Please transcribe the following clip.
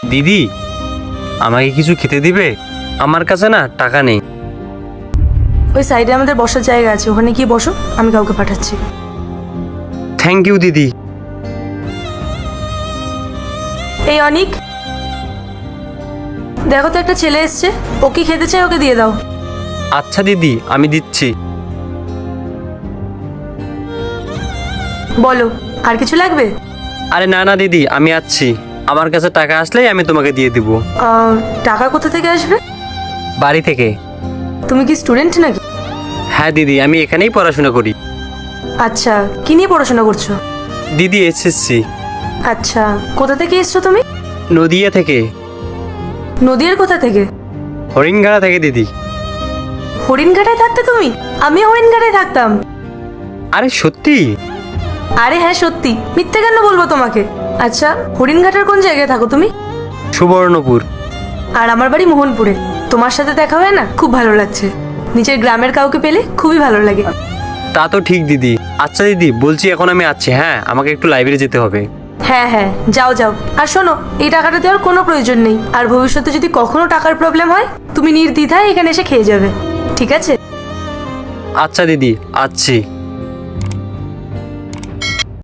দিদি, আমাকে কিছু খেতে দিবে? আমার কাছে না টাকা নেই। ওই সাইডে আমাদের বসার জায়গা আছে, ওখানে গিয়ে বসো, আমি কাউকে পাঠাচ্ছি। থ্যাংক ইউ দিদি। এই অনিক, দেখো তো একটা ছেলে এসছে, ও কি খেতে চায়, ওকে দিয়ে দাও। আচ্ছা দিদি, আমি দিচ্ছি। বলো, আর কিছু লাগবে? আরে না না দিদি, আমি আসছি। আমার কাছে টাকা আসলেই আমি তোমাকে দিয়ে দিব। টাকা কোথা থেকে আসবে? বাড়ি থেকে। তুমি কি স্টুডেন্ট নাকি? হ্যাঁ দিদি, আমি এখানেই পড়াশোনা করি। আচ্ছা, কি নিয়ে পড়াশোনা করছো? দিদি এসএসসি। আচ্ছা, কোথা থেকে এসছো তুমি? নদিয়া থেকে। নদীয়ার কোথা থেকে? হরিণঘাটা থেকে দিদি। হরিণঘাটায় থাকতে তুমি? আমি হরিণঘাটায় থাকতাম। আরে সত্যি? আরে হ্যাঁ সত্যি, মিথ্যে কেন বলবো তোমাকে। আচ্ছা, হরিণঘাটার কোন জায়গায় থাকো তুমি? সুবর্ণপুর। আর আমার বাড়ি মোহনপুরে। তোমার সাথে দেখা হয় না, খুব ভালো লাগছে। নিজের গ্রামের কাউকে পেলে খুবই ভালো লাগে। তা তো ঠিক দিদি। আচ্ছা দিদি, বলছি এখন আমি আসছি। হ্যাঁ, আমাকে একটু লাইব্রেরি যেতে হবে। হ্যাঁ হ্যাঁ, যাও যাও। আর শোনো, এই টাকাটা দেওয়ার কোনো প্রয়োজন নেই। আর ভবিষ্যতে যদি কখনো টাকার প্রবলেম হয়, তুমি নির্দ্বিধায় এখানে এসে খেয়ে যাবে, ঠিক আছে? আচ্ছা দিদি, আসছি।